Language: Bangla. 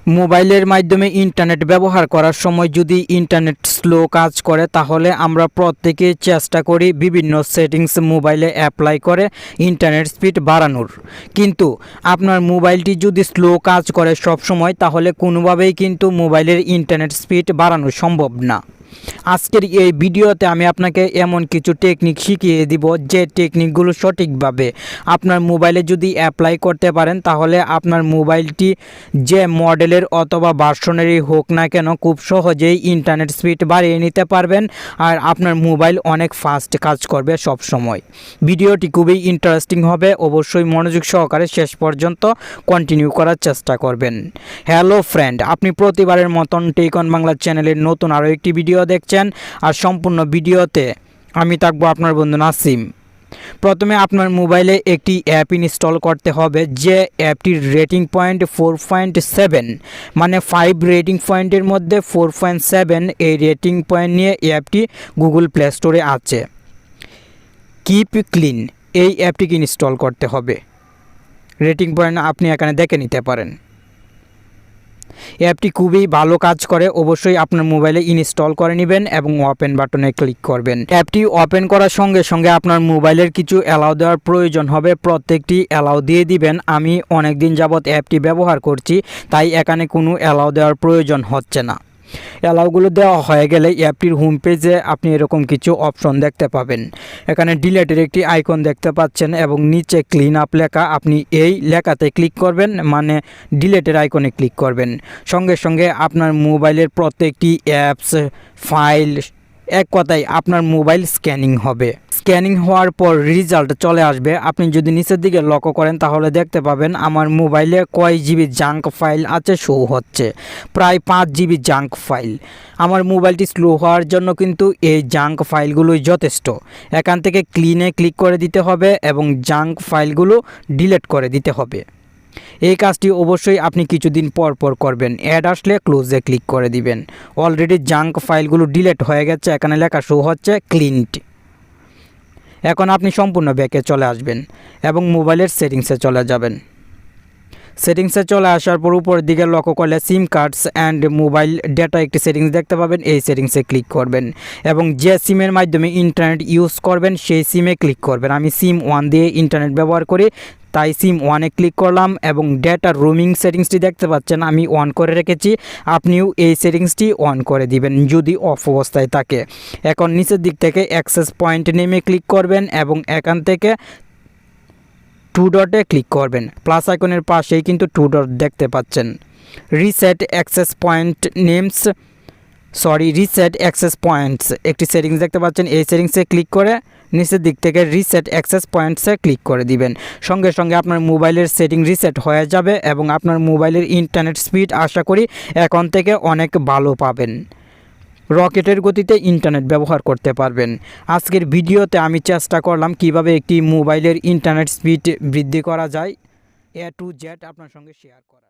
মোবাইলের মাধ্যমে ইন্টারনেট ব্যবহার করার সময় যদি ইন্টারনেট স্লো কাজ করে তাহলে আমরা প্রত্যেকে চেষ্টা করি বিভিন্ন সেটিংস মোবাইলে অ্যাপ্লাই করে ইন্টারনেট স্পিড বাড়ানোর। কিন্তু আপনার মোবাইলটি যদি স্লো কাজ করে সব সময়, তাহলে কোনোভাবেই কিন্তু মোবাইলের ইন্টারনেট স্পিড বাড়ানো সম্ভব না। আজকের এই ভিডিওতে আমি আপনাকে এমন কিছু টেকনিক শিখিয়ে দিব, যে টেকনিকগুলো সঠিকভাবে আপনার মোবাইলে যদি অ্যাপ্লাই করতে পারেন, তাহলে আপনার মোবাইলটি যে মডেলের অথবা ভার্সনেরই হোক না কেন খুব সহজেই ইন্টারনেট স্পিড বাড়িয়ে নিতে পারবেন, আর আপনার মোবাইল অনেক ফাস্ট কাজ করবে সব সময়। ভিডিওটি খুবই ইন্টারেস্টিং হবে, অবশ্যই মনোযোগ সহকারে শেষ পর্যন্ত কন্টিনিউ করার চেষ্টা করবেন। হ্যালো ফ্রেন্ড, আপনি প্রতিবারের মতন টেক অন বাংলা চ্যানেলের নতুন আরও একটি ভিডিও দেখছেন, আর সম্পূর্ণ ভিডিওতে আমি থাকবো আপনার বন্ধু নাসিম। প্রথমে আপনার মোবাইলে একটি অ্যাপ ইনস্টল করতে হবে, যে অ্যাপটির রেটিং পয়েন্ট 4.7, মানে 5 রেটিং পয়েন্টের মধ্যে 4.7 এই রেটিং পয়েন্ট নিয়ে অ্যাপটি গুগল প্লে স্টোরে আছে। কিপ ক্লিন এই অ্যাপটিকে ইনস্টল করতে হবে। রেটিং পয়েন্ট আপনি এখানে দেখে নিতে পারেন। অ্যাপটি খুবই ভালো কাজ করে, অবশ্যই আপনার মোবাইলে ইনস্টল করে নেবেন এবং ওপেন বাটনে ক্লিক করবেন। অ্যাপটি ওপেন করার সঙ্গে সঙ্গে আপনার মোবাইলের কিছু অ্যালাউ দেওয়ার প্রয়োজন হবে, প্রত্যেকটি অ্যালাউ দিয়ে দিবেন। আমি অনেক দিন যাবৎ অ্যাপটি ব্যবহার করছি, তাই এখানে কোনো অ্যালাউ দেওয়ার প্রয়োজন হচ্ছে না। অ্যালাউগুলো দেওয়া হয়ে গেলে অ্যাপটির হোম পেজে আপনি এরকম কিছু অপশন দেখতে পাবেন। এখানে ডিলেটের একটি আইকন দেখতে পাচ্ছেন এবং নিচে ক্লিন আপ লেখা, আপনি এই লেখাতে ক্লিক করবেন, মানে ডিলেটের আইকনে ক্লিক করবেন। সঙ্গে সঙ্গে আপনার মোবাইলের প্রত্যেকটি অ্যাপস, ফাইল, এক কথায় আপনার মোবাইল স্ক্যানিং হবে। স্ক্যানিং হওয়ার পর রেজাল্ট চলে আসবে। আপনি যদি নিচের দিকে লক্ষ্য করেন তাহলে দেখতে পাবেন আমার মোবাইলে কয় জিবি জাঙ্ক ফাইল আছে শো হচ্ছে, প্রায় 5 জিবি জাঙ্ক ফাইল। আমার মোবাইলটি স্লো হওয়ার জন্য কিন্তু এই জাঙ্ক ফাইলগুলোই যথেষ্ট। এখান থেকে ক্লিনে ক্লিক করে দিতে হবে এবং জাঙ্ক ফাইলগুলো ডিলিট করে দিতে হবে। এই কাজটি অবশ্যই আপনি কিছুদিন পর পর করবেন। অ্যাড আসলে ক্লোজে ক্লিক করে দিবেন। অলরেডি জাঙ্ক ফাইলগুলো ডিলিট হয়ে গেছে, এখানে লেখা শো হচ্ছে ক্লিনড। এখন আপনি সম্পূর্ণ ব্যাকে চলে আসবেন এবং মোবাইলের সেটিংসে চলে যাবেন। সেটিংসে চলে আসার পর উপরের দিকে লক্ষ্য করলে সিম কার্ডস অ্যান্ড মোবাইল ডেটা একটি সেটিংস দেখতে পাবেন, এই সেটিংসে ক্লিক করবেন এবং যে সিমের মাধ্যমে ইন্টারনেট ইউজ করবেন সেই সিমে ক্লিক করবেন। আমি সিম 1 দিয়ে ইন্টারনেট ব্যবহার করি, তাই সিম 1-এ ক্লিক করলাম এবং ডেটা রোমিং সেটিংসটি দেখতে পাচ্ছেন আমি অন করে রেখেছি। আপনিও এই সেটিংসটি অন করে দিবেন যদি অফ অবস্থায় থাকে। এখন নিচের দিক থেকে অ্যাক্সেস পয়েন্ট নেমে ক্লিক করবেন এবং এখান থেকে 2 ডটে ক্লিক করবেন। প্লাস আইকনের পাশেই কিন্তু 2 ডট দেখতে পাচ্ছেন। রিসেট অ্যাক্সেস পয়েন্টস একটি সেটিংস দেখতে পাচ্ছেন, এই সেটিংসে ক্লিক করে নিচের দিক থেকে রিসেট অ্যাক্সেস পয়েন্টসে ক্লিক করে দিবেন। সঙ্গে সঙ্গে আপনার মোবাইলের সেটিং রিসেট হয়ে যাবে এবং আপনার মোবাইলের ইন্টারনেট স্পিড আশা করি এখন থেকে অনেক ভালো পাবেন। রকেটের গতিতে ইন্টারনেট ব্যবহার করতে পারবেন। আজকের ভিডিওতে আমি চেষ্টা করলাম কিভাবে একটি মোবাইলের ইন্টারনেট স্পিড বৃদ্ধি করা যায়, A to Z আপনার সঙ্গে শেয়ার করা।